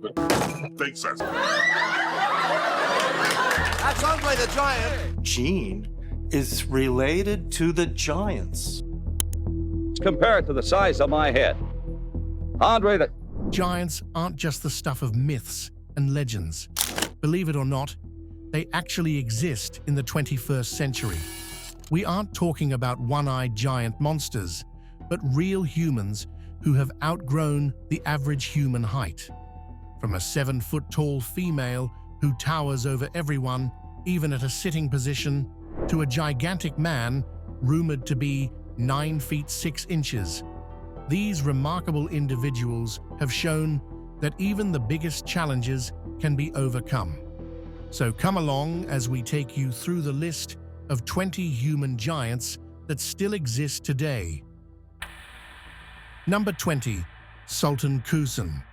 Makes sense. That's Andre the Giant. Gene is related to the giants. Compare it to the size of my head. Andre the... Giants aren't just the stuff of myths and legends. Believe it or not, they actually exist in the 21st century. We aren't talking about one-eyed giant monsters, but real humans who have outgrown the average human height. From a 7-foot-tall female who towers over everyone, even at a sitting position, to a gigantic man rumored to be 9 feet 6 inches. These remarkable individuals have shown that even the biggest challenges can be overcome. So come along as we take you through the list of 20 human giants that still exist today. Number 20. Sultan Ksen.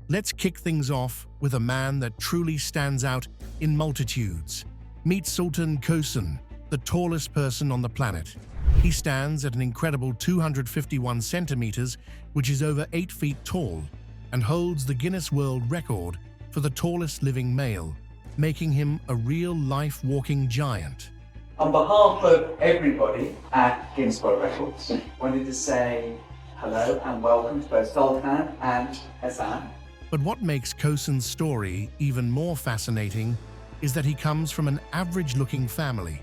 Let's kick things off with a man that truly stands out in multitudes. Meet Sultan Ksen, the tallest person on the planet. He stands at an incredible 251 centimeters, which is over 8 feet tall, and holds the Guinness World Record for the tallest living male, making him a real-life walking giant. On behalf of everybody at Guinness World Records, I wanted to say hello and welcome to both Sultan and Hassan. But what makes Ksen's story even more fascinating is that he comes from an average-looking family.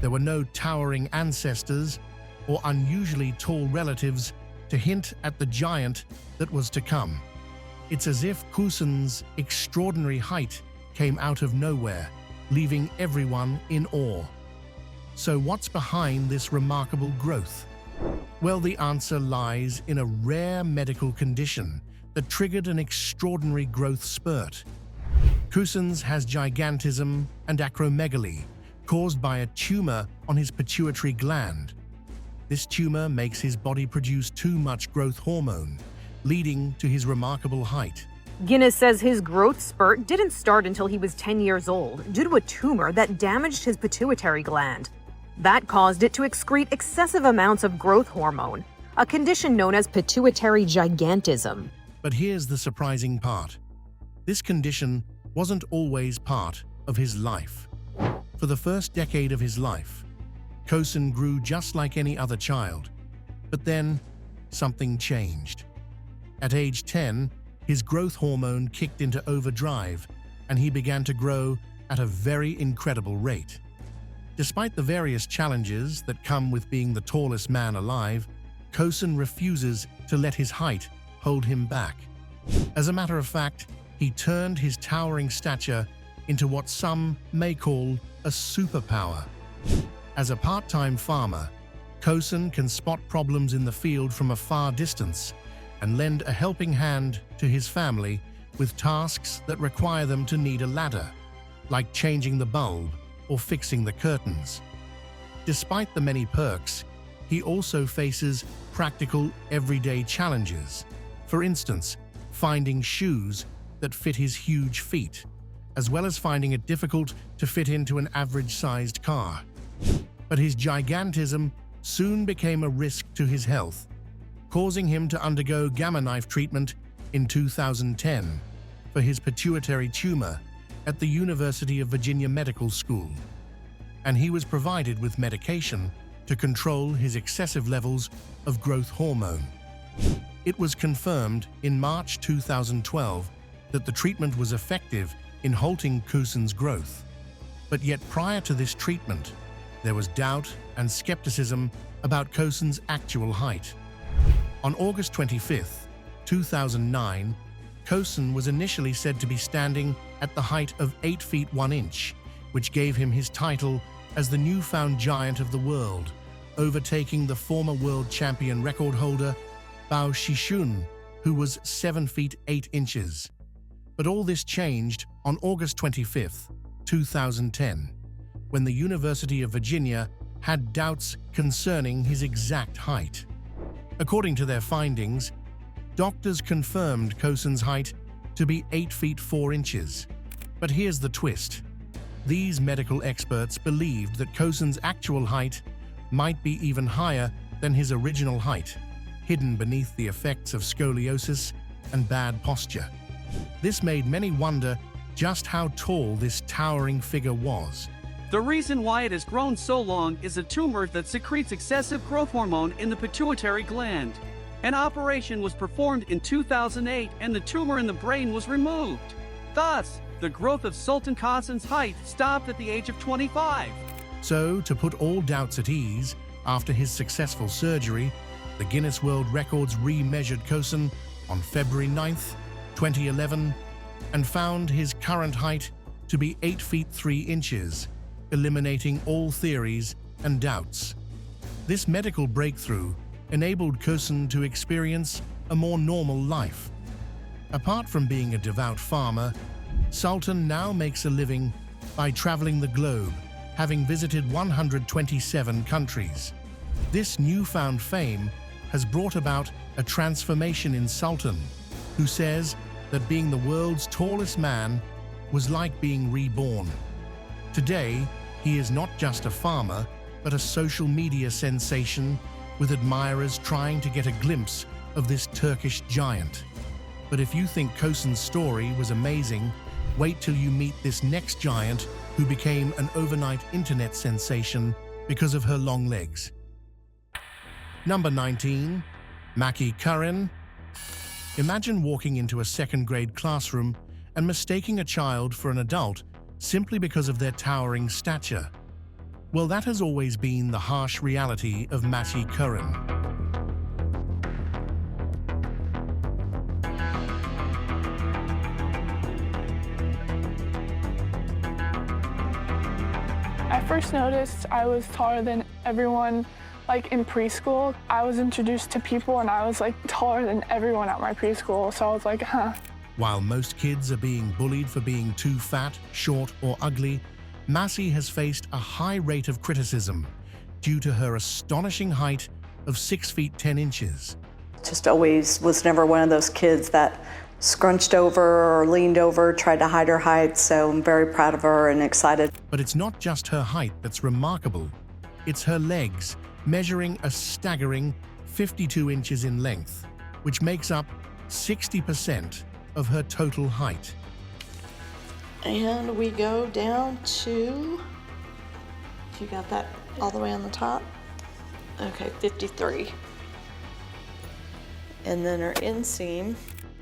There were no towering ancestors or unusually tall relatives to hint at the giant that was to come. It's as if Ksen's extraordinary height came out of nowhere, leaving everyone in awe. So what's behind this remarkable growth? Well, the answer lies in a rare medical condition that triggered an extraordinary growth spurt. Ksen's has gigantism and acromegaly, caused by a tumor on his pituitary gland. This tumor makes his body produce too much growth hormone, leading to his remarkable height. Guinness says his growth spurt didn't start until he was 10 years old due to a tumor that damaged his pituitary gland. That caused it to excrete excessive amounts of growth hormone, a condition known as pituitary gigantism. But here's the surprising part. This condition wasn't always part of his life. For the first decade of his life, Ksen grew just like any other child. But then, something changed. At age 10, his growth hormone kicked into overdrive, and he began to grow at a very incredible rate. Despite the various challenges that come with being the tallest man alive, Ksen refuses to let his height hold him back. As a matter of fact, he turned his towering stature into what some may call a superpower. As a part-time farmer, Ksen can spot problems in the field from a far distance and lend a helping hand to his family with tasks that require them to need a ladder, like changing the bulb or fixing the curtains. Despite the many perks, he also faces practical, everyday challenges. For instance, finding shoes that fit his huge feet, as well as finding it difficult to fit into an average-sized car. But his gigantism soon became a risk to his health, causing him to undergo gamma knife treatment in 2010 for his pituitary tumor at the University of Virginia Medical School. And he was provided with medication to control his excessive levels of growth hormone. It was confirmed in March 2012 that the treatment was effective in halting Ksen's growth. But yet prior to this treatment, there was doubt and skepticism about Ksen's actual height. On August 25, 2009, Ksen was initially said to be standing at the height of 8 feet 1 inch, which gave him his title as the newfound giant of the world, overtaking the former world champion record holder, Bao Shishun, who was 7 feet 8 inches. But all this changed on August 25, 2010, when the University of Virginia had doubts concerning his exact height. According to their findings, doctors confirmed Ksen's height to be 8 feet 4 inches. But here's the twist. These medical experts believed that Ksen's actual height might be even higher than his original height, hidden beneath the effects of scoliosis and bad posture. This made many wonder just how tall this towering figure was. The reason why it has grown so long is a tumor that secretes excessive growth hormone in the pituitary gland. An operation was performed in 2008 and the tumor in the brain was removed. Thus, the growth of Sultan Ksen's height stopped at the age of 25. So, to put all doubts at ease, after his successful surgery, the Guinness World Records re-measured Ksen on February 9th, 2011, and found his current height to be 8 feet 3 inches, eliminating all theories and doubts. This medical breakthrough enabled Ksen to experience a more normal life. Apart from being a devout farmer, Sultan now makes a living by traveling the globe, having visited 127 countries. This newfound fame has brought about a transformation in Sultan, who says that being the world's tallest man was like being reborn. Today, he is not just a farmer, but a social media sensation, with admirers trying to get a glimpse of this Turkish giant. But if you think Ksen's story was amazing, wait till you meet this next giant who became an overnight internet sensation because of her long legs. Number 19. Mackenzie Curan. Imagine walking into a second-grade classroom and mistaking a child for an adult simply because of their towering stature. Well, that has always been the harsh reality of Mackenzie Curan. I first noticed I was taller than everyone, like in preschool. I was introduced to people and I was like taller than everyone at my preschool, so I was like, huh. While most kids are being bullied for being too fat, short, or ugly, Mackenzie has faced a high rate of criticism due to her astonishing height of 6 feet 10 inches. Just always was never one of those kids that scrunched over or leaned over, tried to hide her height, so I'm very proud of her and excited. But it's not just her height that's remarkable, it's her legs, measuring a staggering 52 inches in length, which makes up 60% of her total height. And we go down to, if you got that all the way on the top, okay, 53. And then her inseam.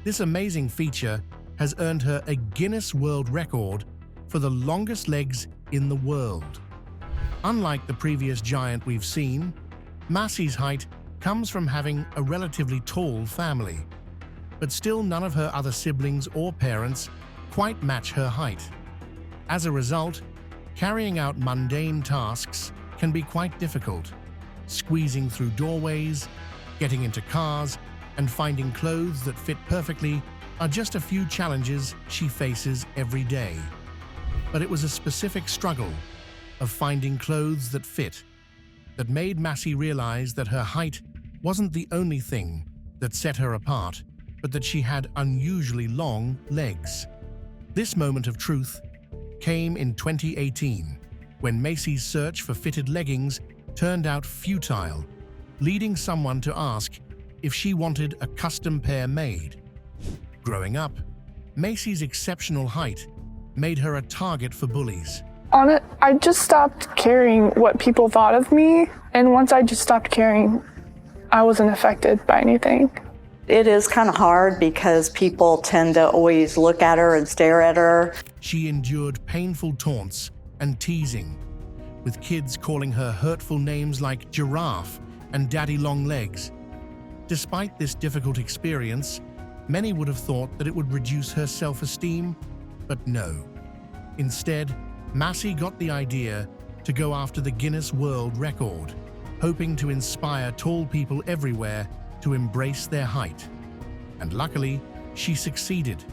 This amazing feature has earned her a Guinness World Record for the longest legs in the world. Unlike the previous giant we've seen, Mackenzie's height comes from having a relatively tall family, but still none of her other siblings or parents quite match her height. As a result, carrying out mundane tasks can be quite difficult. Squeezing through doorways, getting into cars, and finding clothes that fit perfectly are just a few challenges she faces every day. But it was a specific struggle of finding clothes that fit that made Mackenzie realize that her height wasn't the only thing that set her apart, but that she had unusually long legs. This moment of truth came in 2018, when Macy's search for fitted leggings turned out futile, leading someone to ask if she wanted a custom pair made. Growing up, Macy's exceptional height made her a target for bullies. I just stopped caring what people thought of me, and once I just stopped caring, I wasn't affected by anything. It is kind of hard because people tend to always look at her and stare at her. She endured painful taunts and teasing, with kids calling her hurtful names like giraffe and daddy long legs. Despite this difficult experience, many would have thought that it would reduce her self-esteem, but no. Instead, Mackenzie got the idea to go after the Guinness World Record, hoping to inspire tall people everywhere to embrace their height. And luckily, she succeeded.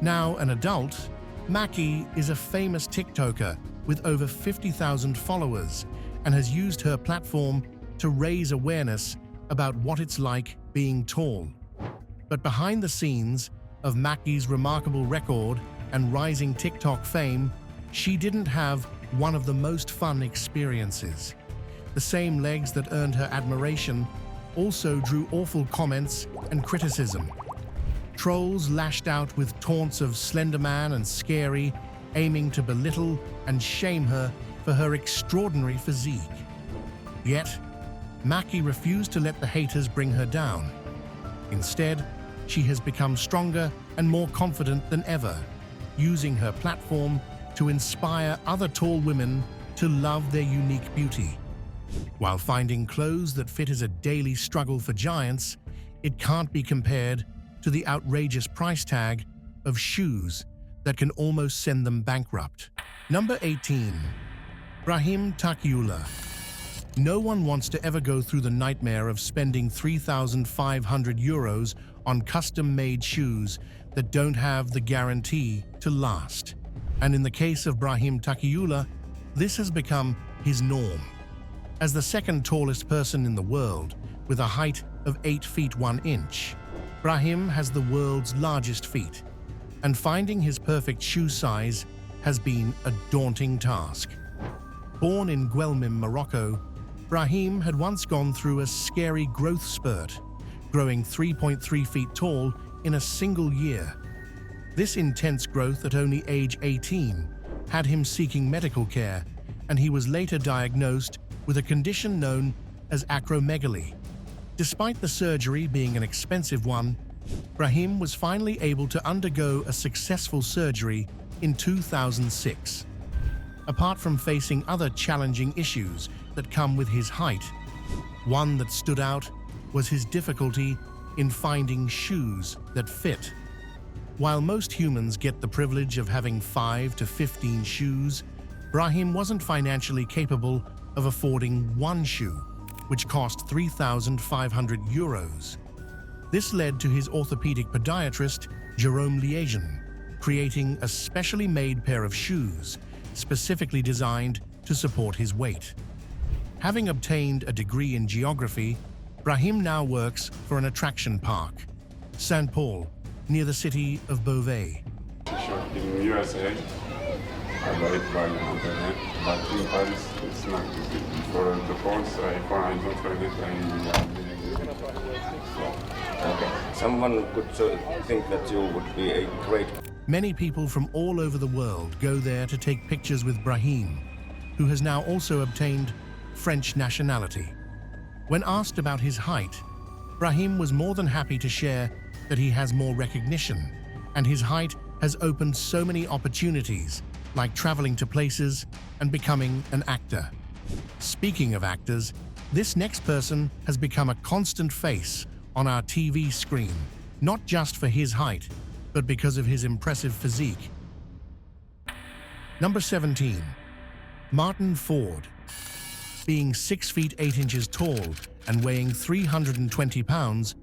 Now an adult, Mackenzie is a famous TikToker with over 50,000 followers and has used her platform to raise awareness about what it's like being tall. But behind the scenes of Mackenzie's remarkable record and rising TikTok fame, she didn't have one of the most fun experiences. The same legs that earned her admiration also drew awful comments and criticism. Trolls lashed out with taunts of Slender Man and Scary, aiming to belittle and shame her for her extraordinary physique. Yet, Mackie refused to let the haters bring her down. Instead, she has become stronger and more confident than ever, using her platform to inspire other tall women to love their unique beauty. While finding clothes that fit is a daily struggle for giants, it can't be compared to the outrageous price tag of shoes that can almost send them bankrupt. Number 18. Rahim Takula. No one wants to ever go through the nightmare of spending 3,500 euros on custom-made shoes that don't have the guarantee to last. And in the case of Rahim Takula, this has become his norm. As the second tallest person in the world, with a height of 8 feet 1 inch, Rahim has the world's largest feet, and finding his perfect shoe size has been a daunting task. Born in Guelmim, Morocco, Rahim had once gone through a scary growth spurt, growing 3.3 feet tall in a single year. This intense growth at only age 18 had him seeking medical care, and he was later diagnosed with a condition known as acromegaly. Despite the surgery being an expensive one, Rahim was finally able to undergo a successful surgery in 2006. Apart from facing other challenging issues that come with his height, one that stood out was his difficulty in finding shoes that fit. While most humans get the privilege of having 5 to 15 shoes, Rahim wasn't financially capable of affording one shoe, which cost 3,500 euros. This led to his orthopedic podiatrist, Jerome Liaison, creating a specially made pair of shoes, specifically designed to support his weight. Having obtained a degree in geography, Rahim now works for an attraction park, St. Paul, near the city of Beauvais. In USA, I buy it by internet, but in Paris it's not easy. For the course, I don't find it. Okay. Someone could think that you would be a great... Many people from all over the world go there to take pictures with Rahim, who has now also obtained French nationality. When asked about his height, Rahim was more than happy to share that he has more recognition, and his height has opened so many opportunities, like traveling to places and becoming an actor. Speaking of actors, this next person has become a constant face on our TV screen, not just for his height, but because of his impressive physique. Number 17. Martin Ford. Being 6 feet 8 inches tall and weighing 320 pounds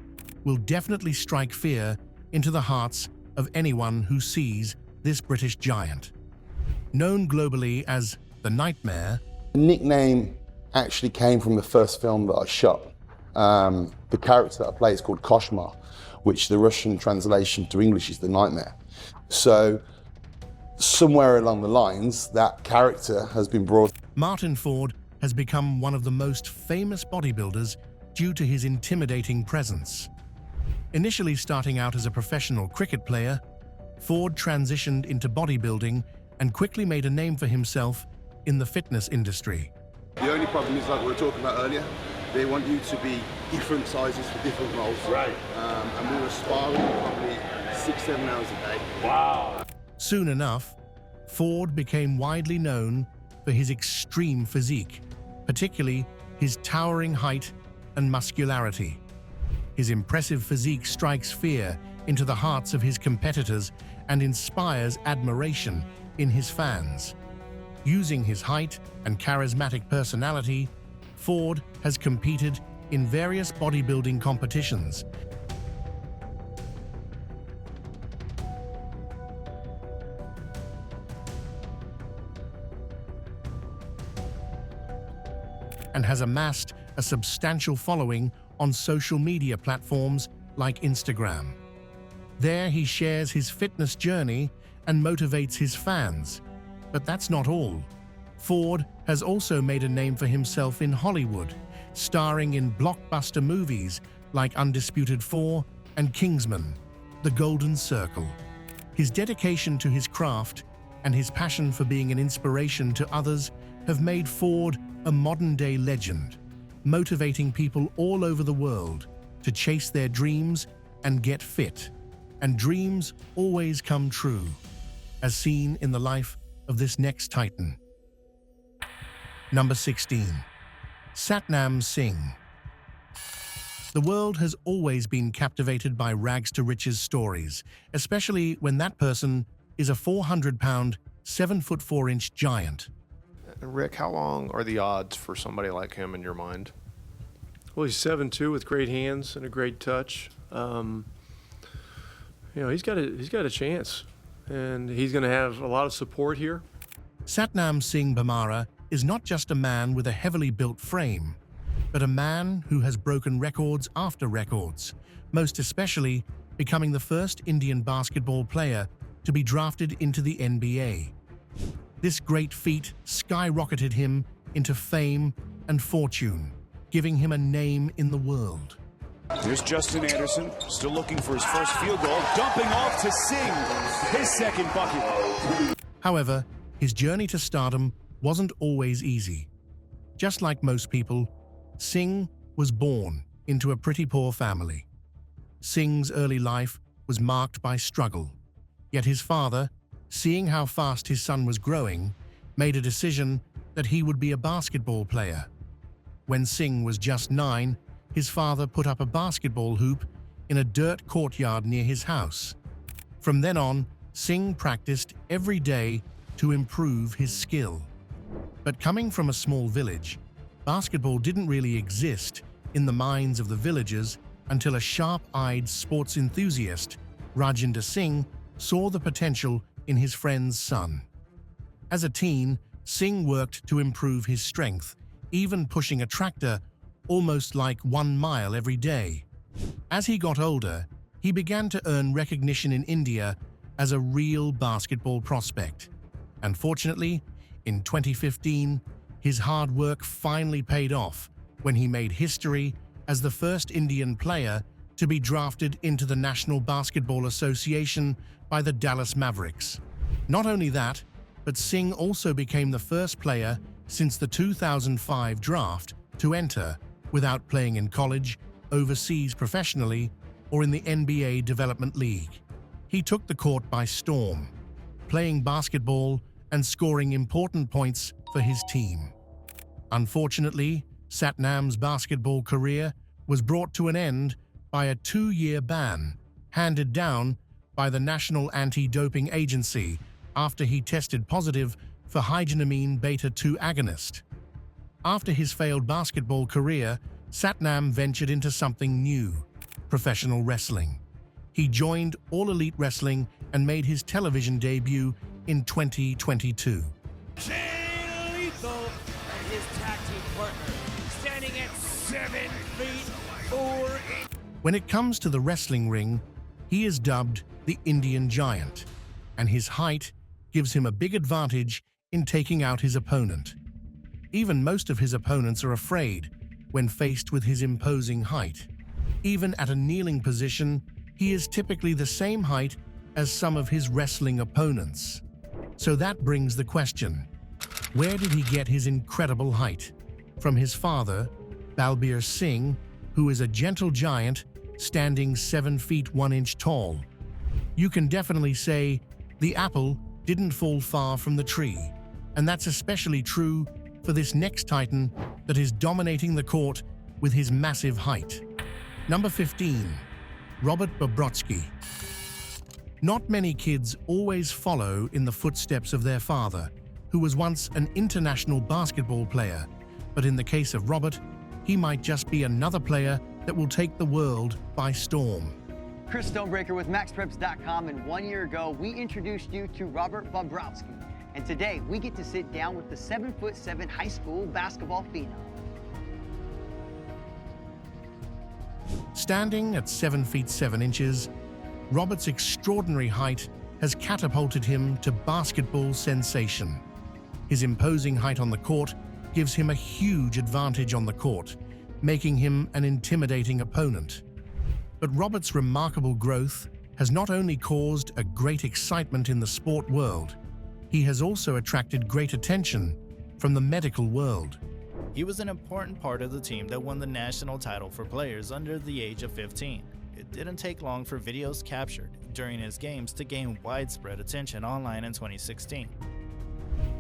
will definitely strike fear into the hearts of anyone who sees this British giant. Known globally as the Nightmare, the nickname actually came from the first film that I shot. The character that I play is called Koshmar, which the Russian translation to English is the Nightmare. So somewhere along the lines, that character has been brought. Martin Ford has become one of the most famous bodybuilders due to his intimidating presence. Initially starting out as a professional cricket player, Ford transitioned into bodybuilding and quickly made a name for himself in the fitness industry. The only problem is, like we were talking about earlier, they want you to be different sizes for different roles. Right. And we were sparring probably 6-7 hours a day. Wow. Soon enough, Ford became widely known for his extreme physique, particularly his towering height and muscularity. His impressive physique strikes fear into the hearts of his competitors and inspires admiration in his fans. Using his height and charismatic personality, Ford has competed in various bodybuilding competitions. And has amassed a substantial following on social media platforms like Instagram. There he shares his fitness journey and motivates his fans. But that's not all. Ford has also made a name for himself in Hollywood, starring in blockbuster movies like Undisputed 4 and Kingsman. the golden circle. His dedication to his craft and his passion for being an inspiration to others have made Ford a modern-day legend, motivating people all over the world to chase their dreams and get fit. And dreams always come true, as seen in the life of this next titan. Number 16. Satnam Singh. The world has always been captivated by rags to riches stories, especially when that person is a 400-pound, 7'4" giant. Rick, how long are the odds for somebody like him in your mind? Well, he's 7'2" with great hands and a great touch. You know, he's got a chance, and he's going to have a lot of support here. Satnam Singh Bhamara is not just a man with a heavily built frame, but a man who has broken records after records, most especially becoming the first Indian basketball player to be drafted into the NBA. This great feat skyrocketed him into fame and fortune, giving him a name in the world. Here's Justin Anderson, still looking for his first field goal, dumping off to Singh, his second bucket. However, his journey to stardom wasn't always easy. Just like most people, Singh was born into a pretty poor family. Singh's early life was marked by struggle, yet his father, seeing how fast his son was growing, made a decision that he would be a basketball player. When Singh was just 9, his father put up a basketball hoop in a dirt courtyard near his house. From then on, Singh practiced every day to improve his skill. But coming from a small village, basketball didn't really exist in the minds of the villagers until a sharp-eyed sports enthusiast, Rajinder Singh, saw the potential in his friend's son. As a teen, Singh worked to improve his strength, even pushing a tractor almost like 1 mile every day. As he got older, he began to earn recognition in India as a real basketball prospect. And fortunately, in 2015, his hard work finally paid off when he made history as the first Indian player to be drafted into the National Basketball Association by the Dallas Mavericks. Not only that, but Singh also became the first player since the 2005 draft to enter without playing in college, overseas professionally, or in the NBA Development League. He took the court by storm, playing basketball and scoring important points for his team. Unfortunately, Satnam's basketball career was brought to an end by a 2-year ban handed down by the National Anti-Doping Agency after he tested positive for hydroxyamine beta-2 agonist. After his failed basketball career, Satnam ventured into something new: professional wrestling. He joined All Elite Wrestling and made his television debut in 2022. Lethal and his tag team partner, standing at 7 feet 4 inches. When it comes to the wrestling ring, he is dubbed the Indian Giant, and his height gives him a big advantage in taking out his opponent. Even most of his opponents are afraid when faced with his imposing height. Even at a kneeling position, he is typically the same height as some of his wrestling opponents. So that brings the question: where did he get his incredible height? From his father, Balbir Singh, who is a gentle giant standing 7 feet 1 inch tall. You can definitely say the apple didn't fall far from the tree, and that's especially true for this next titan that is dominating the court with his massive height. Number 15. Robert Bobrovsky. Not many kids always follow in the footsteps of their father, who was once an international basketball player, but in the case of Robert, he might just be another player that will take the world by storm. Chris Stonebreaker with MaxPreps.com, and 1 year ago, we introduced you to Robert Bobrovsky. And today, we get to sit down with the 7'7" high school basketball phenom. Standing at 7 feet 7 inches, Robert's extraordinary height has catapulted him to basketball sensation. His imposing height on the court gives him a huge advantage on the court, making him an intimidating opponent. But Robert's remarkable growth has not only caused a great excitement in the sport world, he has also attracted great attention from the medical world. He was an important part of the team that won the national title for players under the age of 15. It didn't take long for videos captured during his games to gain widespread attention online in 2016.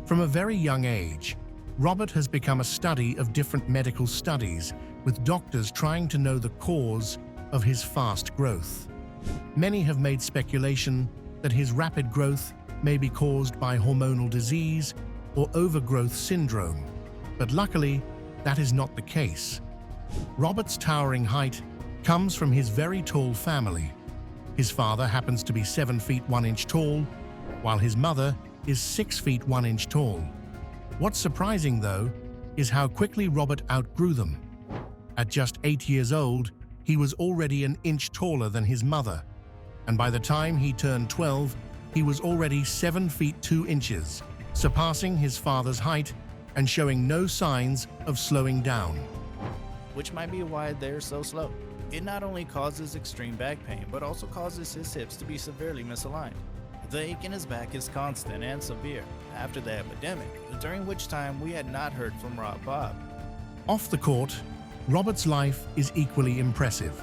From a very young age, Robert has become a study of different medical studies, with doctors trying to know the cause of his fast growth. Many have made speculation that his rapid growth may be caused by hormonal disease or overgrowth syndrome, but luckily, that is not the case. Robert's towering height comes from his very tall family. His father happens to be 7 feet 1 inch tall, while his mother is 6 feet 1 inch tall. What's surprising, though, is how quickly Robert outgrew them. At just 8 years old, he was already an inch taller than his mother, and by the time he turned 12, he was already 7 feet 2 inches, surpassing his father's height and showing no signs of slowing down. Which might be why they're so slow. It not only causes extreme back pain, but also causes his hips to be severely misaligned. The ache in his back is constant and severe after the epidemic, during which time we had not heard from Rob Bob. Off the court, Robert's life is equally impressive.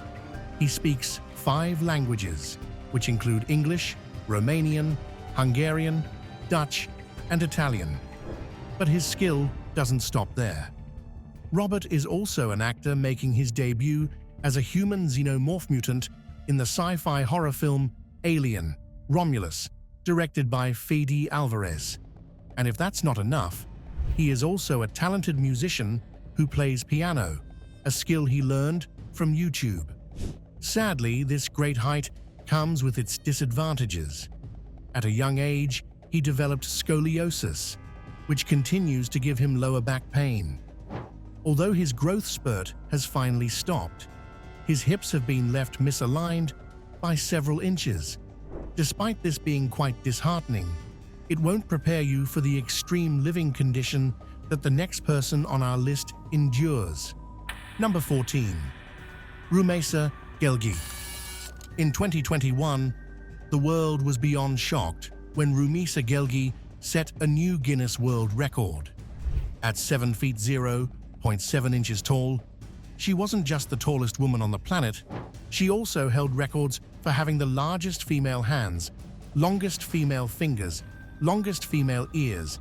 He speaks 5 languages, which include English, Romanian, Hungarian, Dutch, and Italian. But his skill doesn't stop there. Robert is also an actor making his debut as a human xenomorph mutant in the sci-fi horror film Alien: Romulus, directed by Fede Alvarez. And if that's not enough, he is also a talented musician who plays piano, a skill he learned from YouTube. Sadly, this great height comes with its disadvantages. At a young age, he developed scoliosis, which continues to give him lower back pain. Although his growth spurt has finally stopped, his hips have been left misaligned by several inches. Despite this being quite disheartening, it won't prepare you for the extreme living condition that the next person on our list endures. Number 14. Risa Geli. In 2021, the world was beyond shocked when Risa Geli set a new Guinness World Record. At 7 feet 0.7 inches tall, she wasn't just the tallest woman on the planet, she also held records for having the largest female hands, longest female fingers, longest female ears.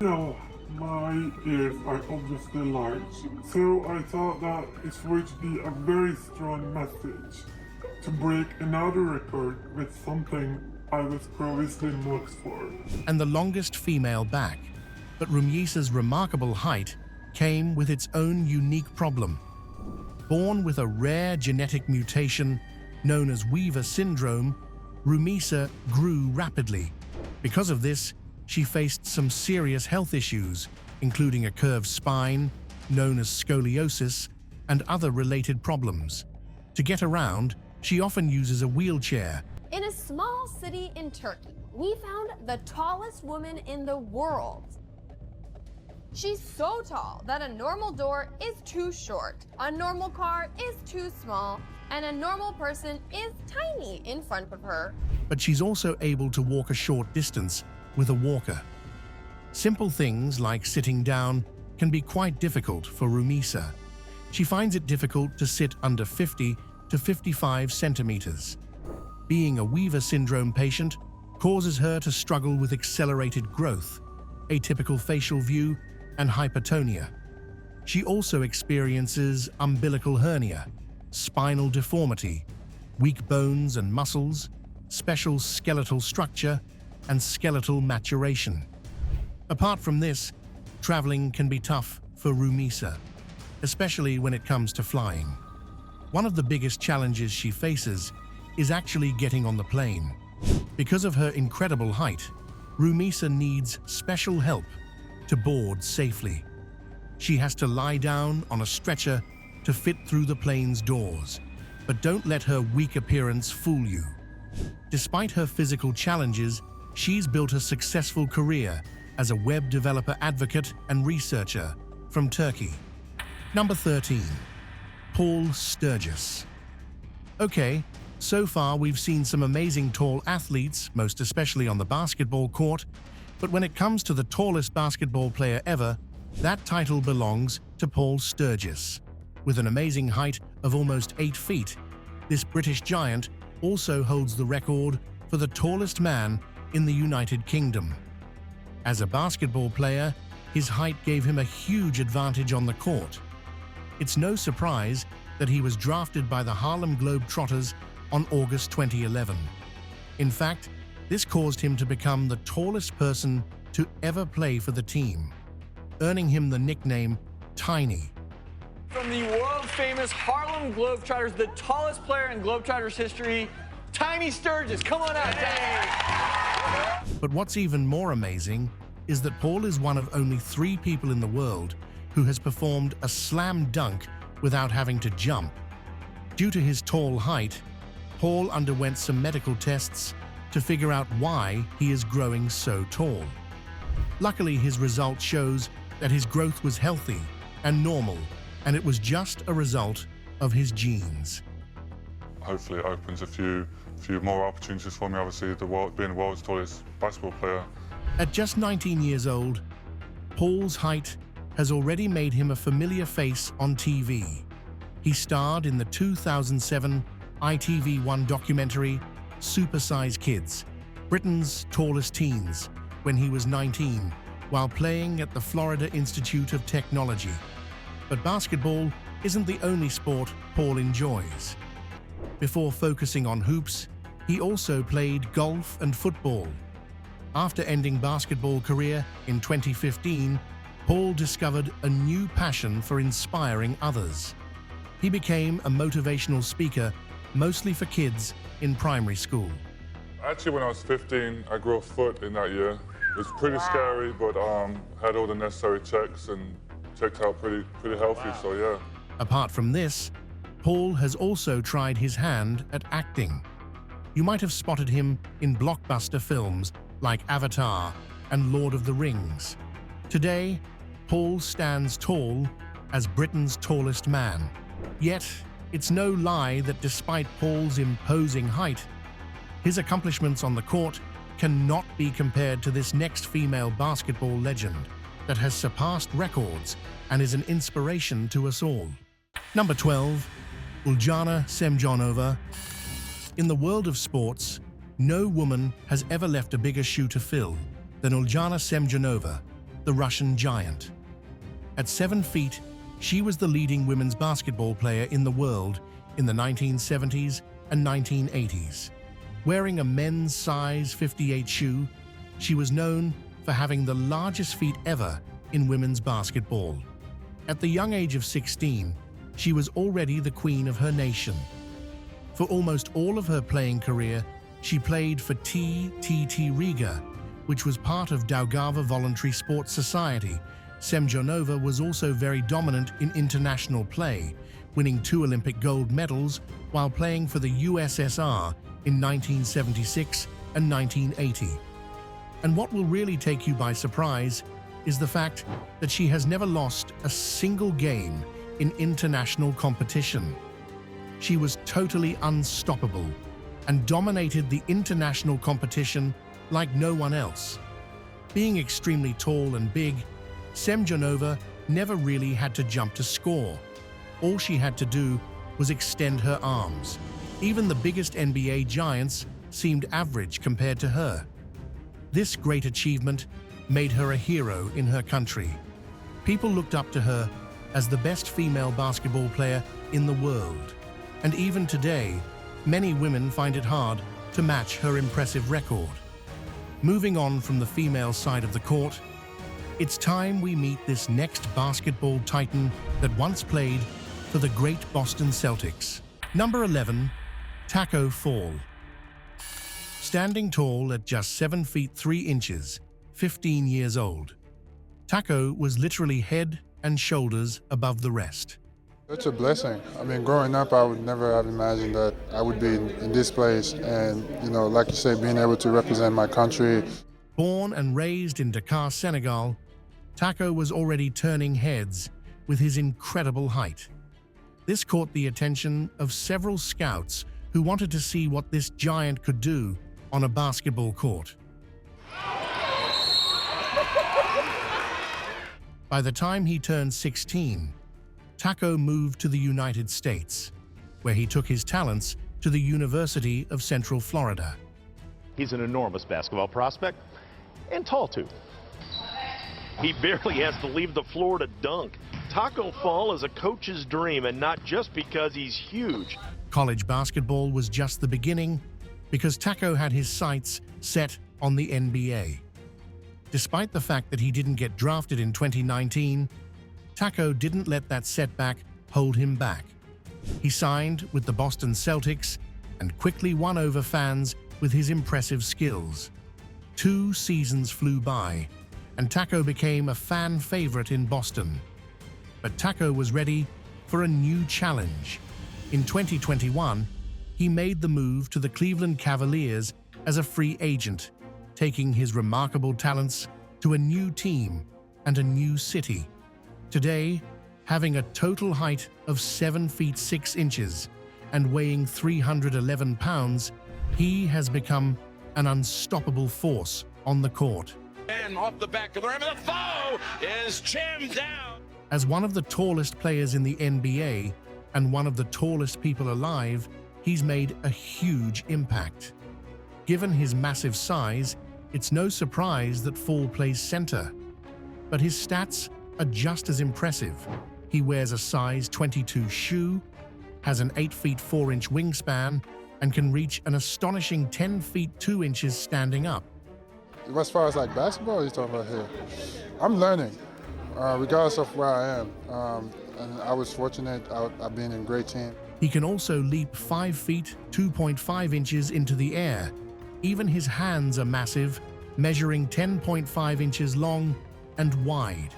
No, my ears are obviously large, so I thought that it would be a very strong message to break another record with something I was previously known for. And the longest female back. But Rumisa's remarkable height came with its own unique problem. Born with a rare genetic mutation known as Weaver syndrome, Risa grew rapidly. Because of this, she faced some serious health issues, including a curved spine, known as scoliosis, and other related problems. To get around, she often uses a wheelchair. In a small city in Turkey, we found the tallest woman in the world. She's so tall that a normal door is too short, a normal car is too small, and a normal person is tiny in front of her. But she's also able to walk a short distance with a walker. Simple things like sitting down can be quite difficult for Risa. She finds it difficult to sit under 50 to 55 centimeters. Being a Weaver syndrome patient causes her to struggle with accelerated growth, atypical facial view, and hypertonia. She also experiences umbilical hernia, spinal deformity, weak bones and muscles, special skeletal structure, and skeletal maturation. Apart from this, traveling can be tough for Risa, especially when it comes to flying. One of the biggest challenges she faces is actually getting on the plane. Because of her incredible height, Risa needs special help to board safely. She has to lie down on a stretcher to fit through the plane's doors, but don't let her weak appearance fool you. Despite her physical challenges, she's built a successful career as a web developer advocate and researcher from Turkey. Number 13. Paul Sturgis. Okay, So far, we've seen some amazing tall athletes, most especially on the basketball court, but when it comes to the tallest basketball player ever, that title belongs to Paul Sturgis. With an amazing height of almost 8 feet, this British giant also holds the record for the tallest man in the United Kingdom. As a basketball player, his height gave him a huge advantage on the court. It's no surprise that he was drafted by the Harlem Globetrotters on August 2011. In fact, this caused him to become the tallest person to ever play for the team, earning him the nickname Tiny. From the world-famous Harlem Globetrotters, the tallest player in Globetrotters history, Tiny Sturgis. Come on out, Tiny. But what's even more amazing is that Paul is one of only 3 people in the world who has performed a slam dunk without having to jump. Due to his tall height, Paul underwent some medical tests to figure out why he is growing so tall. Luckily, his result shows that his growth was healthy and normal, and it was just a result of his genes. Hopefully it opens a few more opportunities for me, obviously, being the world's tallest basketball player. At just 19 years old, Paul's height has already made him a familiar face on TV. He starred in the 2007 ITV1 documentary Super Size Kids, Britain's Tallest Teens, when he was 19, while playing at the Florida Institute of Technology. But basketball isn't the only sport Paul enjoys. Before focusing on hoops, he also played golf and football. After ending basketball career in 2015, Paul discovered a new passion for inspiring others. He became a motivational speaker, mostly for kids in primary school. Actually, when I was 15, I grew a foot in that year. It was pretty scary, but had all the necessary checks and checked out pretty healthy, so yeah. Apart from this, Paul has also tried his hand at acting. You might have spotted him in blockbuster films like Avatar and Lord of the Rings. Today, Paul stands tall as Britain's tallest man. Yet, it's no lie that despite Paul's imposing height, his accomplishments on the court cannot be compared to this next female basketball legend that has surpassed records and is an inspiration to us all. Number 12, Uljana Semjonova. In the world of sports, no woman has ever left a bigger shoe to fill than Uljana Semjonova, the Russian giant. At 7 feet, she was the leading women's basketball player in the world in the 1970s and 1980s. Wearing a men's size 58 shoe, she was known for having the largest feet ever in women's basketball. At the young age of 16, she was already the queen of her nation. For almost all of her playing career, she played for TTT Riga, which was part of Daugava Voluntary Sports Society. Semjonova was also very dominant in international play, winning 2 Olympic gold medals while playing for the USSR in 1976 and 1980. And what will really take you by surprise is the fact that she has never lost a single game in international competition. She was totally unstoppable and dominated the international competition like no one else. Being extremely tall and big, Semjonova never really had to jump to score. All she had to do was extend her arms. Even the biggest NBA giants seemed average compared to her. This great achievement made her a hero in her country. People looked up to her as the best female basketball player in the world. And even today, many women find it hard to match her impressive record. Moving on from the female side of the court, it's time we meet this next basketball titan that once played for the great Boston Celtics. Number 11, Tacko Fall. Standing tall at just 7 feet 3 inches, 15 years old, Tacko was literally head and shoulders above the rest. It's a blessing. I mean, growing up, I would never have imagined that I would be in this place. And, you know, like you say, being able to represent my country. Born and raised in Dakar, Senegal, Tacko was already turning heads with his incredible height. This caught the attention of several scouts who wanted to see what this giant could do on a basketball court. By the time he turned 16, Taco moved to the United States, where he took his talents to the University of Central Florida. He's an enormous basketball prospect and tall too. He barely has to leave the floor to dunk. Taco Fall is a coach's dream, and not just because he's huge. College basketball was just the beginning because Taco had his sights set on the NBA. Despite the fact that he didn't get drafted in 2019, Taco didn't let that setback hold him back. He signed with the Boston Celtics and quickly won over fans with his impressive skills. 2 seasons flew by, and Taco became a fan favorite in Boston. But Taco was ready for a new challenge. In 2021, he made the move to the Cleveland Cavaliers as a free agent, taking his remarkable talents to a new team and a new city. Today, having a total height of 7 feet 6 inches and weighing 311 pounds, he has become an unstoppable force on the court. And off the back of the rim, and the foul is jammed down. As one of the tallest players in the NBA and one of the tallest people alive, he's made a huge impact. Given his massive size, it's no surprise that Fall plays center. But his stats are just as impressive. He wears a size 22 shoe, has an 8 feet 4 inch wingspan, and can reach an astonishing 10 feet 2 inches standing up. As far as like basketball, you're talking about here, I'm learning, regardless of where I am. And I was fortunate, I've been in a great team. He can also leap 5 feet 2.5 inches into the air. Even his hands are massive, measuring 10.5 inches long and wide.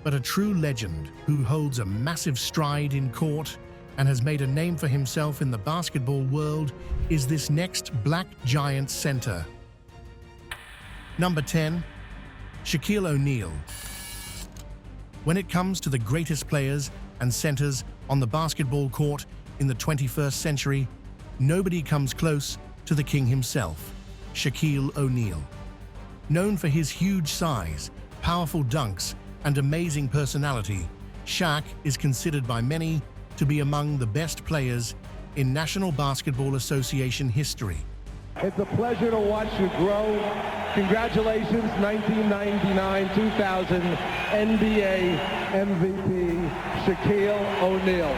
But a true legend who holds a massive stride in court and has made a name for himself in the basketball world is this next black giant center. Number 10, Shaquille O'Neal. When it comes to the greatest players and centers on the basketball court in the 21st century, nobody comes close to the king himself, Shaquille O'Neal. Known for his huge size, powerful dunks, and amazing personality, Shaq is considered by many to be among the best players in National Basketball Association history. It's a pleasure to watch you grow. Congratulations, 1999-2000 NBA MVP, Shaquille O'Neal.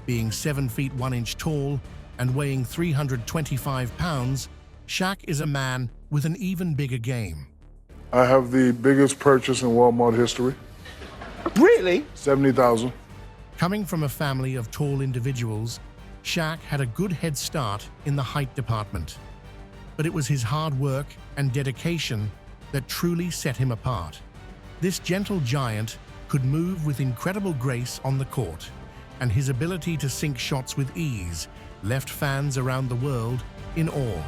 Being 7 feet 1 inch tall and weighing 325 pounds, Shaq is a man with an even bigger game. I have the biggest purchase in Walmart history. Really? $70,000. Coming from a family of tall individuals, Shaq had a good head start in the height department. But it was his hard work and dedication that truly set him apart. This gentle giant could move with incredible grace on the court, and his ability to sink shots with ease left fans around the world in awe.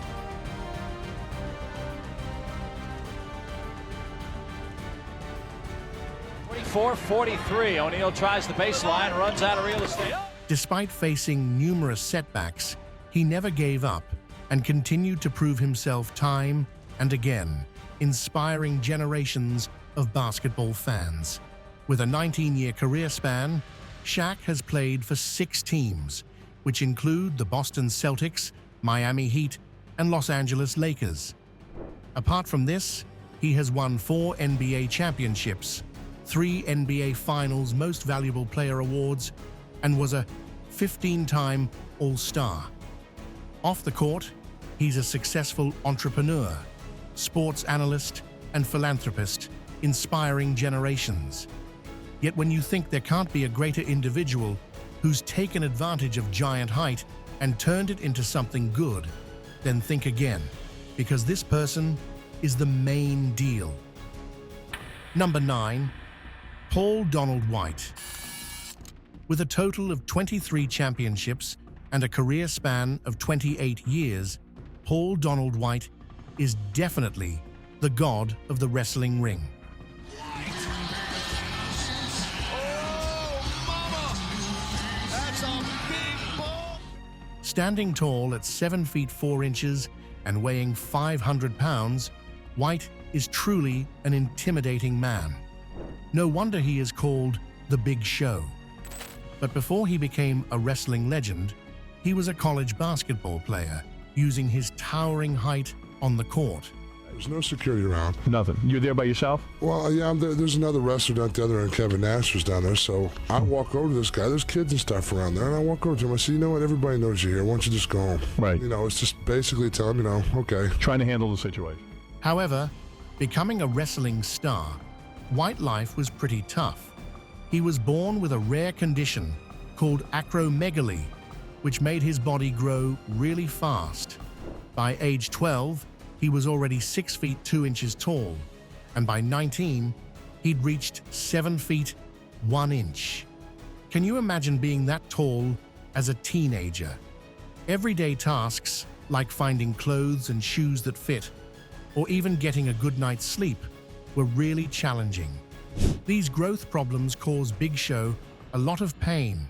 .44-43. O'Neal tries the baseline, runs out of real estate. Despite facing numerous setbacks, he never gave up and continued to prove himself time and again, inspiring generations of basketball fans. With a 19-year career span, Shaq has played for 6 teams, which include the Boston Celtics, Miami Heat, and Los Angeles Lakers. Apart from this, he has won 4 NBA championships, 3 NBA Finals Most Valuable Player awards, and was a 15-time All-Star. Off the court, he's a successful entrepreneur, sports analyst, and philanthropist, inspiring generations. Yet when you think there can't be a greater individual who's taken advantage of giant height and turned it into something good, then think again, because this person is the main deal. Number 9, Paul Donald White. With a total of 23 championships and a career span of 28 years, Paul Donald White is definitely the god of the wrestling ring. That's a big boy. Standing tall at 7 feet 4 inches and weighing 500 pounds, White is truly an intimidating man. No wonder he is called the Big Show. But before he became a wrestling legend, he was a college basketball player, using his towering height on the court. There's no security around. Nothing. You're there by yourself? Well, yeah, there's another wrestler down the other end, Kevin Nash was down there, so I walk over to this guy. There's kids and stuff around there, and I walk over to him. I say, you know what, everybody knows you're here. Why don't you just go home? Right. You know, it's just basically tell him, you know, okay. Trying to handle the situation. However, becoming a wrestling star, White's life was pretty tough. He was born with a rare condition called acromegaly, which made his body grow really fast. By age 12, he was already 6 feet 2 inches tall, and by 19, he'd reached 7 feet 1 inch. Can you imagine being that tall as a teenager? Everyday tasks like finding clothes and shoes that fit, or even getting a good night's sleep, were really challenging. These growth problems caused Big Show a lot of pain,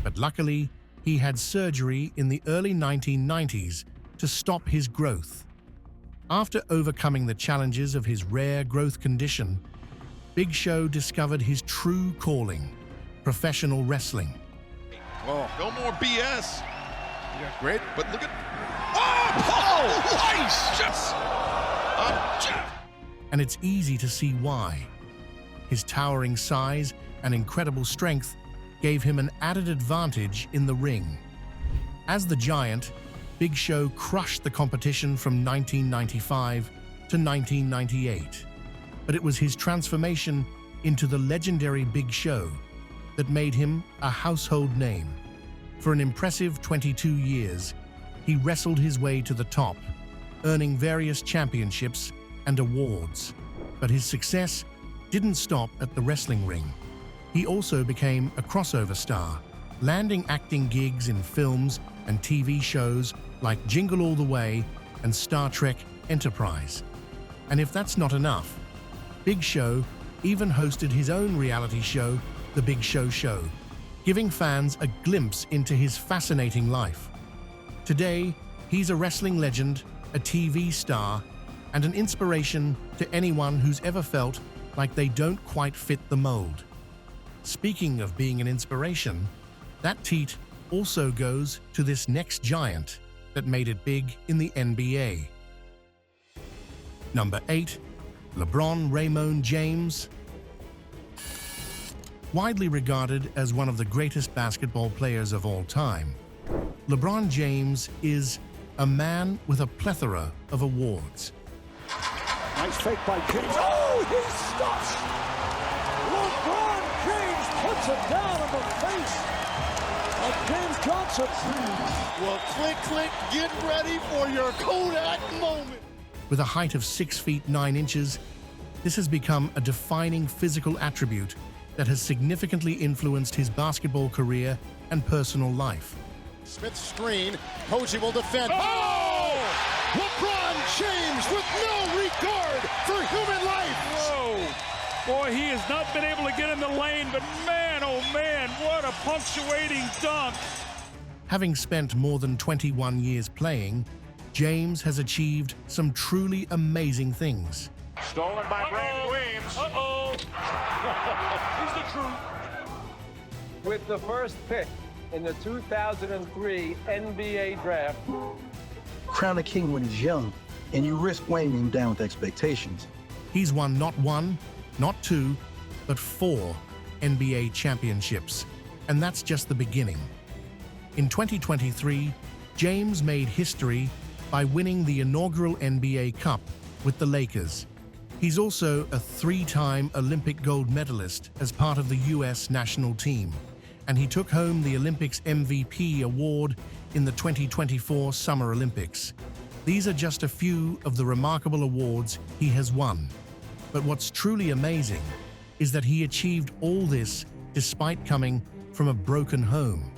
but luckily, he had surgery in the early 1990s to stop his growth. After overcoming the challenges of his rare growth condition, Big Show discovered his true calling, professional wrestling. Oh, no more BS. Yeah, great, but look at... Oh, nice! Just... And it's easy to see why. His towering size and incredible strength gave him an added advantage in the ring. As the Giant, Big Show crushed the competition from 1995 to 1998. But it was his transformation into the legendary Big Show that made him a household name. For an impressive 22 years, he wrestled his way to the top, earning various championships and awards. But his success didn't stop at the wrestling ring. He also became a crossover star, landing acting gigs in films and TV shows like Jingle All the Way and Star Trek Enterprise. And if that's not enough, Big Show even hosted his own reality show, The Big Show Show, giving fans a glimpse into his fascinating life. Today, he's a wrestling legend, a TV star, and an inspiration to anyone who's ever felt like they don't quite fit the mold. Speaking of being an inspiration, that teat also goes to this next giant that made it big in the NBA. Number 8, LeBron James. Widely regarded as one of the greatest basketball players of all time, LeBron James is a man with a plethora of awards. Nice fake by James. Oh, he stops! LeBron James puts it down in the face of James Johnson. Well, click, click, get ready for your Kodak moment. With a height of 6 feet 9 inches, this has become a defining physical attribute that has significantly influenced his basketball career and personal life. Smith's screen, Posey will defend. Oh! LeBron James with no regard for human life. Whoa! Boy, he has not been able to get in the lane, but man, oh man, what a punctuating dunk. Having spent more than 21 years playing, James has achieved some truly amazing things. Stolen by Brandon Williams. Uh-oh. He's the truth. With the first pick in the 2003 NBA draft. Crown a king when he's young, and you risk weighing him down with expectations. He's won not 1, not 2, but 4 NBA championships, and that's just the beginning. In 2023, James made history by winning the inaugural NBA Cup with the Lakers. He's also a 3-time Olympic gold medalist as part of the U.S. national team, and he took home the Olympics MVP award in the 2024 Summer Olympics. These are just a few of the remarkable awards he has won. But what's truly amazing is that he achieved all this despite coming from a broken home.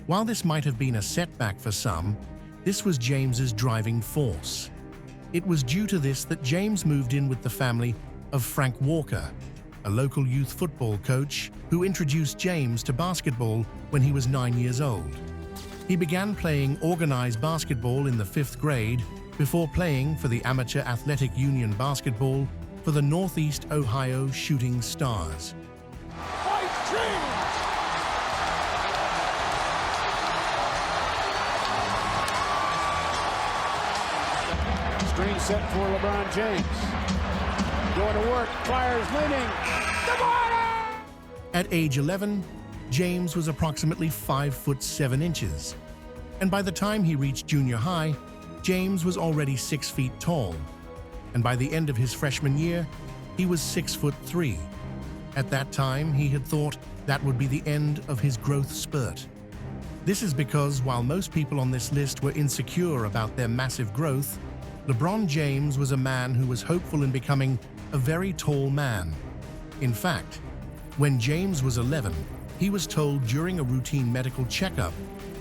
While this might have been a setback for some, this was James's driving force. It was due to this that James moved in with the family of Frank Walker, a local youth football coach who introduced James to basketball when he was 9 years old. He began playing organized basketball in the 5th grade before playing for the Amateur Athletic Union basketball for the Northeast Ohio Shooting Stars. Screen set for LeBron James. Going to work, fires, leaning. At age 11, James was approximately 5 foot 7 inches. And by the time he reached junior high, James was already 6 feet tall. And by the end of his freshman year, he was 6 foot 3. At that time, he had thought that would be the end of his growth spurt. This is because while most people on this list were insecure about their massive growth, LeBron James was a man who was hopeful in becoming a very tall man. In fact, when James was 11, he was told during a routine medical checkup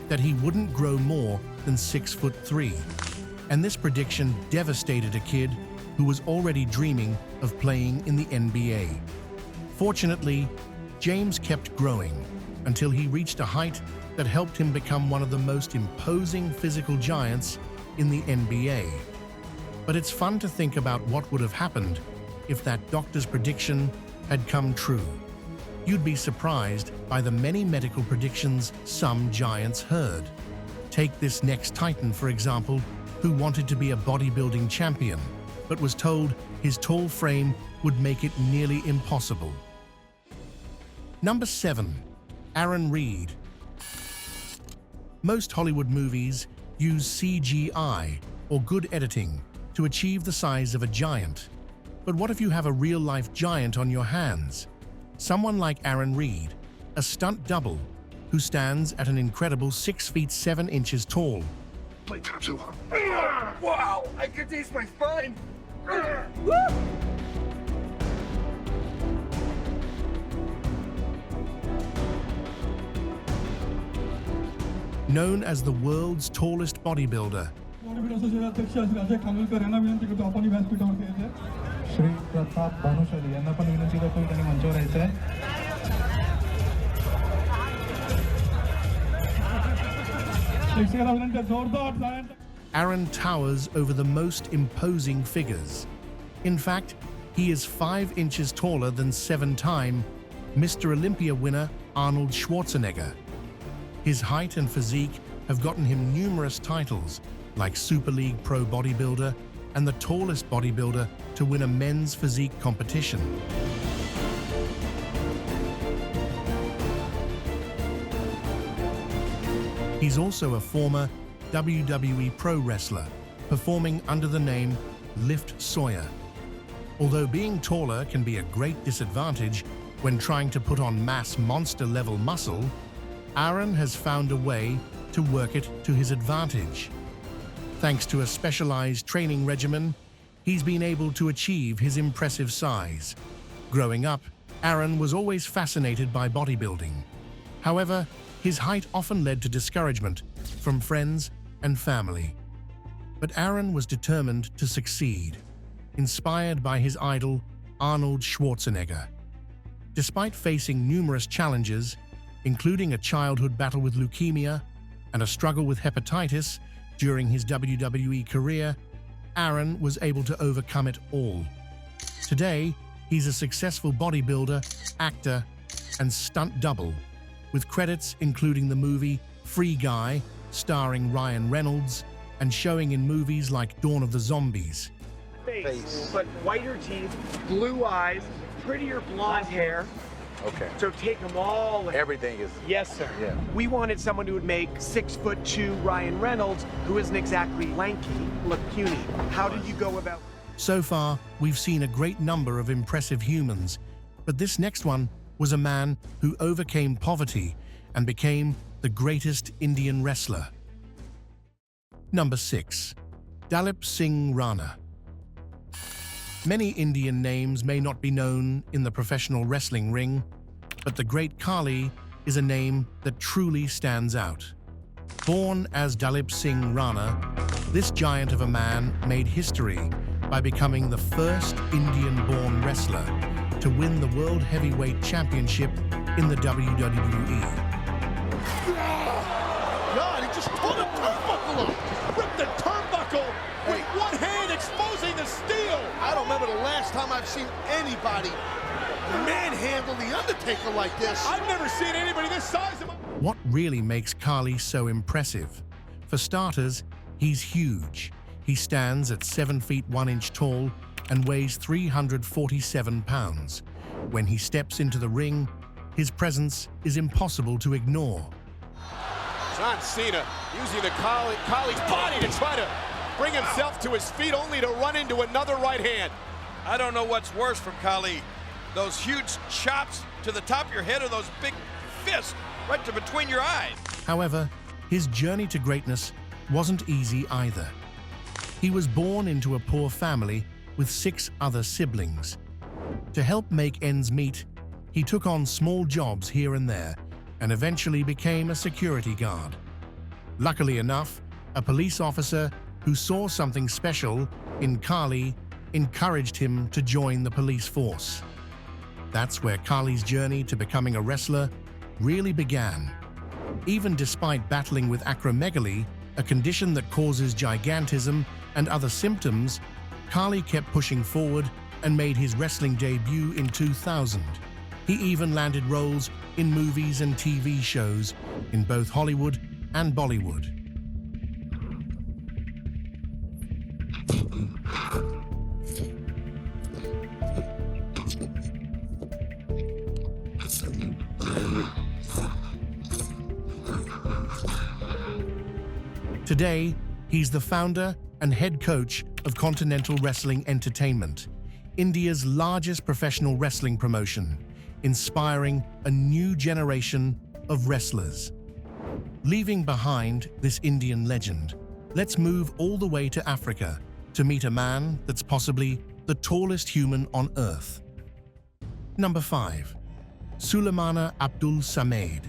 that he wouldn't grow more than 6 foot 3. And this prediction devastated a kid who was already dreaming of playing in the NBA. Fortunately, James kept growing until he reached a height that helped him become one of the most imposing physical giants in the NBA. But it's fun to think about what would have happened if that doctor's prediction had come true. You'd be surprised by the many medical predictions some giants heard. Take this next Titan, for example, who wanted to be a bodybuilding champion, but was told his tall frame would make it nearly impossible. Number 7. Aaron Reed. Most Hollywood movies use CGI, or good editing, to achieve the size of a giant. But what if you have a real-life giant on your hands? Someone like Aaron Reed, a stunt double, who stands at an incredible 6 feet 7 inches tall. Playtime too long. Wow, I can taste my spine. Known as the world's tallest bodybuilder, Aaron towers over the most imposing figures. In fact, he is 5 inches taller than 7-time Mr. Olympia winner Arnold Schwarzenegger. His height and physique have gotten him numerous titles, like Super League Pro Bodybuilder and the tallest bodybuilder to win a men's physique competition. He's also a former WWE pro wrestler, performing under the name Lift Sawyer. Although being taller can be a great disadvantage when trying to put on mass monster-level muscle, Aaron has found a way to work it to his advantage. Thanks to a specialized training regimen, he's been able to achieve his impressive size. Growing up, Aaron was always fascinated by bodybuilding. However, his height often led to discouragement from friends and family. But Aaron was determined to succeed, inspired by his idol, Arnold Schwarzenegger. Despite facing numerous challenges, including a childhood battle with leukemia and a struggle with hepatitis during his WWE career, Aaron was able to overcome it all. Today, he's a successful bodybuilder, actor, and stunt double, with credits including the movie Free Guy, starring Ryan Reynolds, and showing in movies like Dawn of the Zombies. Face. But whiter teeth, blue eyes, prettier blonde hair. Okay. So take them all. Everything is. Yes, sir. Yeah. We wanted someone who would make 6'2" Ryan Reynolds, who isn't exactly lanky, look puny. How did you go about? So far, we've seen a great number of impressive humans, but this next one was a man who overcame poverty and became the greatest Indian wrestler. Number 6. Dileep Singh Rana. Many Indian names may not be known in the professional wrestling ring, but the Great Khali is a name that truly stands out. Born as Dileep Singh Rana, this giant of a man made history by becoming the first Indian-born wrestler to win the World Heavyweight Championship in the WWE. God, he just time I've seen anybody manhandle The Undertaker like this. I've never seen anybody this size of What really makes Khali so impressive? For starters, he's huge. He stands at 7 feet 1 inch tall and weighs 347 pounds. When he steps into the ring, his presence is impossible to ignore. John Cena using the Khali's body to try to bring himself to his feet, only to run into another right hand. I don't know what's worse from Khali. Those huge chops to the top of your head or those big fists right to between your eyes. However, his journey to greatness wasn't easy either. He was born into a poor family with 6 other siblings. To help make ends meet, he took on small jobs here and there and eventually became a security guard. Luckily enough, a police officer who saw something special in Khali encouraged him to join the police force. That's where Khali's journey to becoming a wrestler really began. Even despite battling with acromegaly, a condition that causes gigantism and other symptoms, Khali kept pushing forward and made his wrestling debut in 2000. He even landed roles in movies and TV shows in both Hollywood and Bollywood. Today, he's the founder and head coach of Continental Wrestling Entertainment, India's largest professional wrestling promotion, inspiring a new generation of wrestlers. Leaving behind this Indian legend, let's move all the way to Africa to meet a man that's possibly the tallest human on Earth. Number 5. Sulemana Abdul Samed.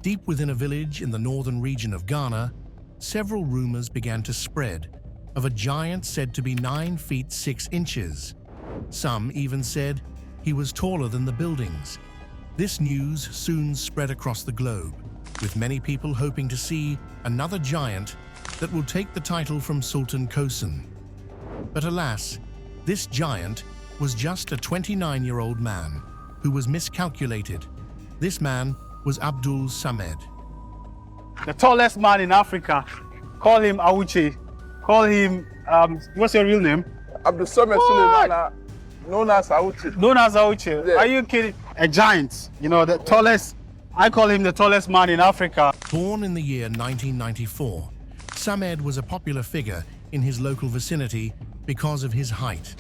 Deep within a village in the northern region of Ghana, several rumors began to spread of a giant said to be 9 feet 6 inches. Some even said he was taller than the buildings. This news soon spread across the globe, with many people hoping to see another giant that will take the title from Sultan Ksen. But alas, this giant was just a 29-year-old man who was miscalculated. This man was Abdul Samed. The tallest man in Africa. Call him Awuche. Call him, what's your real name? Abdul Sulemana, known as Awuche. Known as Awuche. Yeah. Are you kidding? A giant, you know, the tallest. I call him the tallest man in Africa. Born in the year 1994, Samed was a popular figure in his local vicinity because of his height.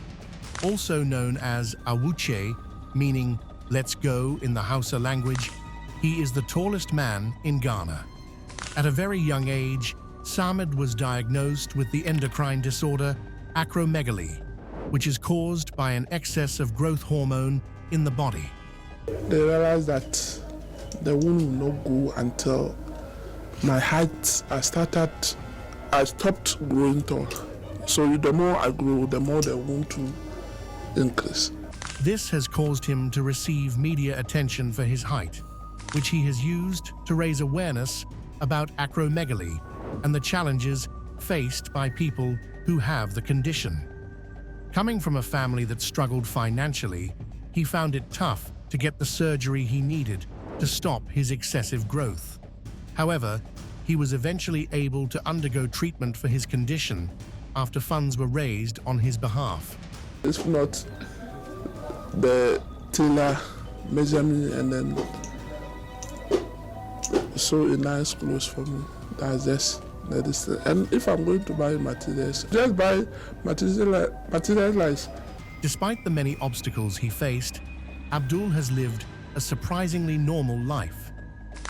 Also known as Awuche, meaning let's go in the Hausa language, he is the tallest man in Ghana. At a very young age, Samed was diagnosed with the endocrine disorder acromegaly, which is caused by an excess of growth hormone in the body. They realized that the wound will not go until my height, I stopped growing tall. So the more I grow, the more the wound will increase. This has caused him to receive media attention for his height, which he has used to raise awareness about acromegaly and the challenges faced by people who have the condition. Coming from a family that struggled financially, he found it tough to get the surgery he needed to stop his excessive growth. However, he was eventually able to undergo treatment for his condition after funds were raised on his behalf. If not, the tailor measure me and then sew a nice clothes for me. That's just that is. And if I'm going to buy materials, just buy materials. Despite the many obstacles he faced, Abdul has lived a surprisingly normal life.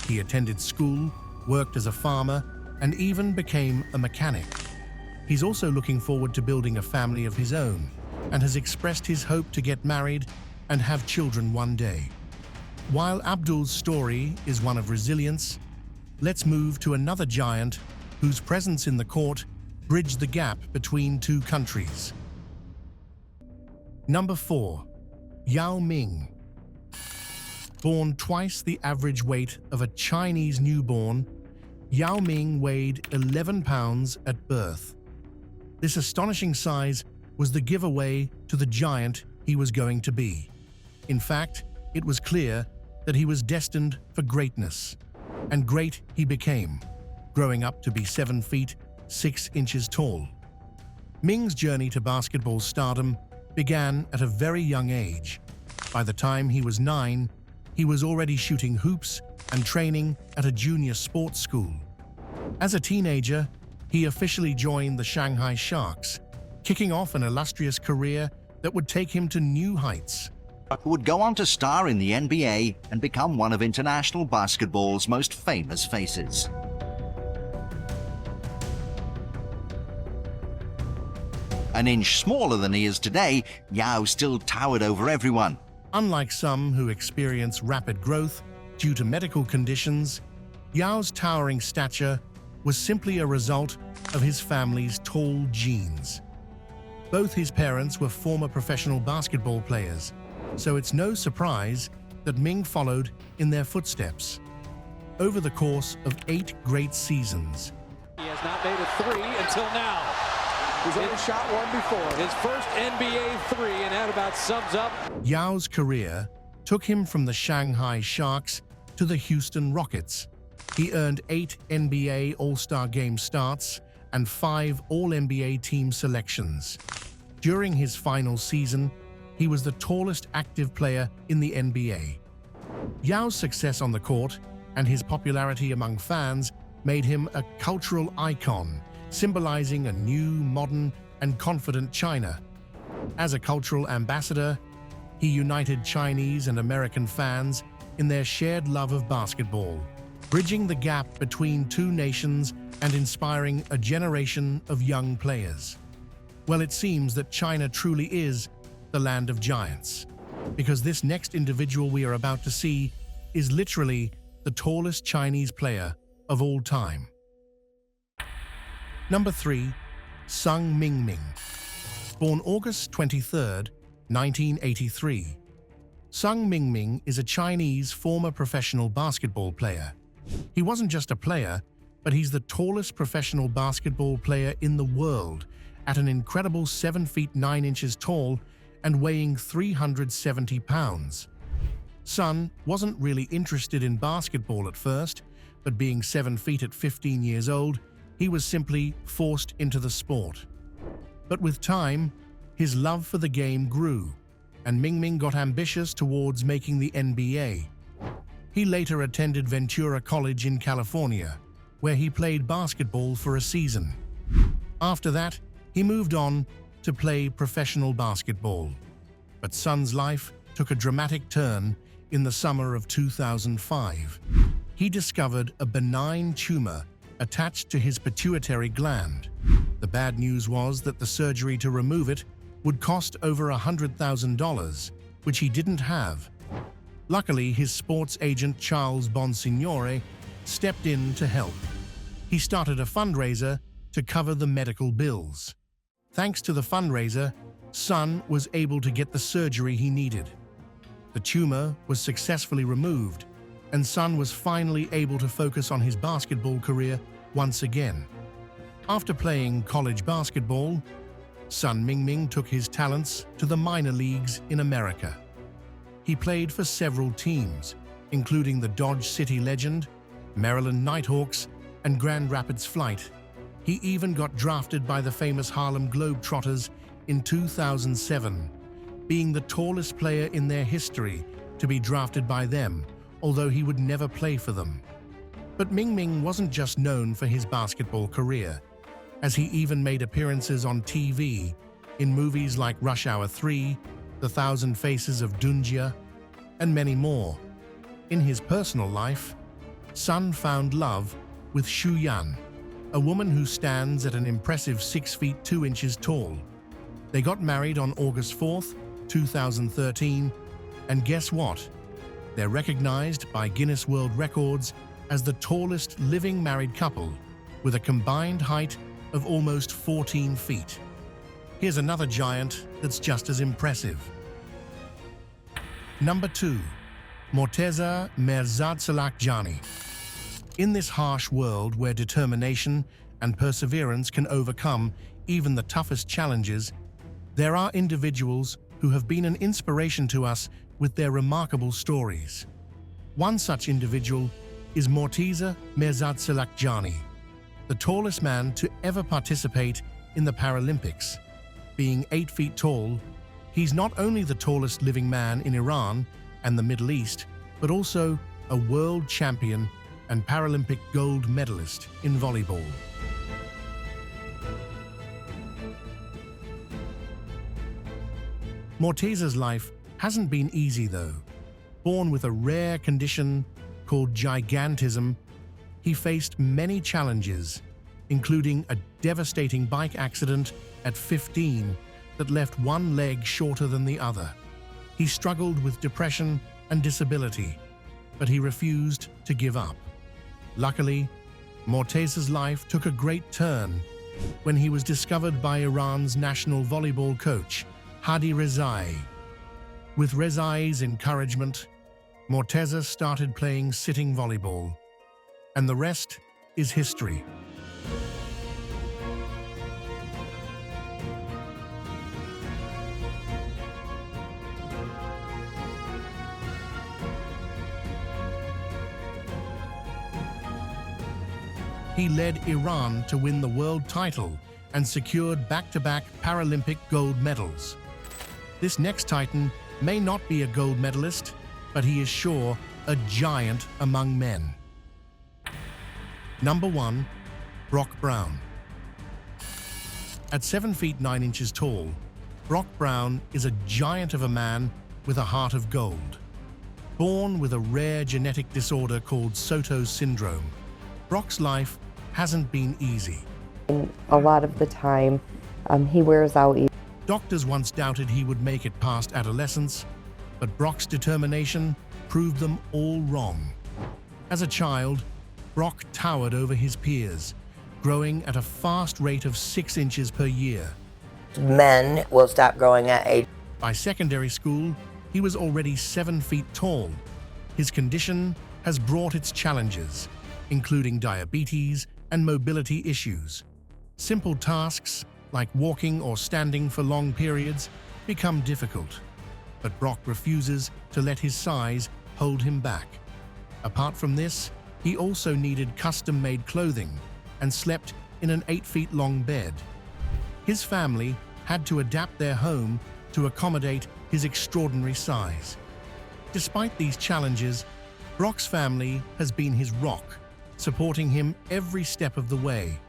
He attended school, worked as a farmer, and even became a mechanic. He's also looking forward to building a family of his own and has expressed his hope to get married and have children one day. While Abdul's story is one of resilience, let's move to another giant whose presence in the court bridged the gap between two countries. Number 4. Yao Ming. Born twice the average weight of a Chinese newborn, Yao Ming weighed 11 pounds at birth. This astonishing size was the giveaway to the giant he was going to be. In fact, it was clear that he was destined for greatness. And great he became, growing up to be 7 feet, 6 inches tall. Ming's journey to basketball stardom began at a very young age. By the time he was 9, he was already shooting hoops and training at a junior sports school. As a teenager, he officially joined the Shanghai Sharks, kicking off an illustrious career that would take him to new heights. Who would go on to star in the NBA and become one of international basketball's most famous faces. An inch smaller than he is today, Yao still towered over everyone. Unlike some who experience rapid growth due to medical conditions, Yao's towering stature was simply a result of his family's tall genes. Both his parents were former professional basketball players, so it's no surprise that Ming followed in their footsteps. Over the course of 8 great seasons, he has not made a three until now. He's only shot one before. His first NBA three, and that about sums up. Yao's career took him from the Shanghai Sharks to the Houston Rockets. He earned 8 NBA All-Star Game starts and 5 All-NBA team selections. During his final season, he was the tallest active player in the NBA. Yao's success on the court and his popularity among fans made him a cultural icon, symbolizing a new, modern, and confident China. As a cultural ambassador, he united Chinese and American fans in their shared love of basketball, bridging the gap between two nations and inspiring a generation of young players. Well, it seems that China truly is the land of giants, because this next individual we are about to see is literally the tallest Chinese player of all time. Number 3, Sun Mingming. Born August 23, 1983. Sun Mingming is a Chinese former professional basketball player. He wasn't just a player, but he's the tallest professional basketball player in the world, at an incredible 7 feet 9 inches tall and weighing 370 pounds. Sun wasn't really interested in basketball at first, but being 7 feet at 15 years old, he was simply forced into the sport. But with time, his love for the game grew, and Mingming got ambitious towards making the NBA. He later attended Ventura College in California, where he played basketball for a season. After that, he moved on to play professional basketball. But Sun's life took a dramatic turn in the summer of 2005. He discovered a benign tumor attached to his pituitary gland. The bad news was that the surgery to remove it would cost over $100,000, which he didn't have. Luckily, his sports agent Charles Bonsignore stepped in to help. He started a fundraiser to cover the medical bills. Thanks to the fundraiser, Sun was able to get the surgery he needed. The tumor was successfully removed, and Sun was finally able to focus on his basketball career once again. After playing college basketball, Sun Mingming took his talents to the minor leagues in America. He played for several teams, including the Dodge City Legend, Maryland Nighthawks, and Grand Rapids Flight. He even got drafted by the famous Harlem Globetrotters in 2007, being the tallest player in their history to be drafted by them, although he would never play for them. But Mingming wasn't just known for his basketball career, as he even made appearances on TV in movies like Rush Hour 3, The Thousand Faces of Dunjia, and many more. In his personal life, Sun found love with Xu Yan, a woman who stands at an impressive 6 feet 2 inches tall. They got married on August 4th, 2013, and guess what? They're recognized by Guinness World Records as the tallest living married couple, with a combined height of almost 14 feet. Here's another giant that's just as impressive. Number 2, Morteza Merzadsalakjani. In this harsh world where determination and perseverance can overcome even the toughest challenges, There are individuals who have been an inspiration to us with their remarkable stories. One such individual is Morteza Merzadselakjani, the tallest man to ever participate in the Paralympics. Being 8 feet tall, he's not only the tallest living man in Iran and the Middle East, but also a world champion and Paralympic gold medalist in volleyball. Morteza's life hasn't been easy though. Born with a rare condition called gigantism, he faced many challenges, including a devastating bike accident at 15 that left one leg shorter than the other. He struggled with depression and disability, but he refused to give up. Luckily, Morteza's life took a great turn when he was discovered by Iran's national volleyball coach, Hadi Rezai. With Rezai's encouragement, Morteza started playing sitting volleyball, and the rest is history. He led Iran to win the world title and secured back-to-back Paralympic gold medals. This next Titan may not be a gold medalist, but he is sure a giant among men. Number 1, Brock Brown. At 7 feet 9 inches tall, Brock Brown is a giant of a man with a heart of gold. Born with a rare genetic disorder called Soto's syndrome, Brock's life hasn't been easy. A lot of the time, he wears out. Doctors once doubted he would make it past adolescence, but Brock's determination proved them all wrong. As a child, Brock towered over his peers, growing at a fast rate of 6 inches per year. Men will stop growing at age. By secondary school, he was already 7 feet tall. His condition has brought its challenges, including diabetes and mobility issues. Simple tasks like walking or standing for long periods become difficult, but Brock refuses to let his size hold him back. Apart from this, he also needed custom-made clothing and slept in an 8 feet long bed. His family had to adapt their home to accommodate his extraordinary size. Despite these challenges, Brock's family has been his rock, supporting him every step of the way.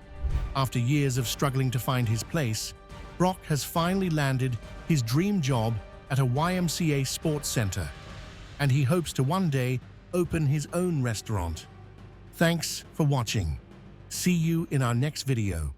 After years of struggling to find his place, Brock has finally landed his dream job at a YMCA sports center, and he hopes to one day open his own restaurant. Thanks for watching. See you in our next video.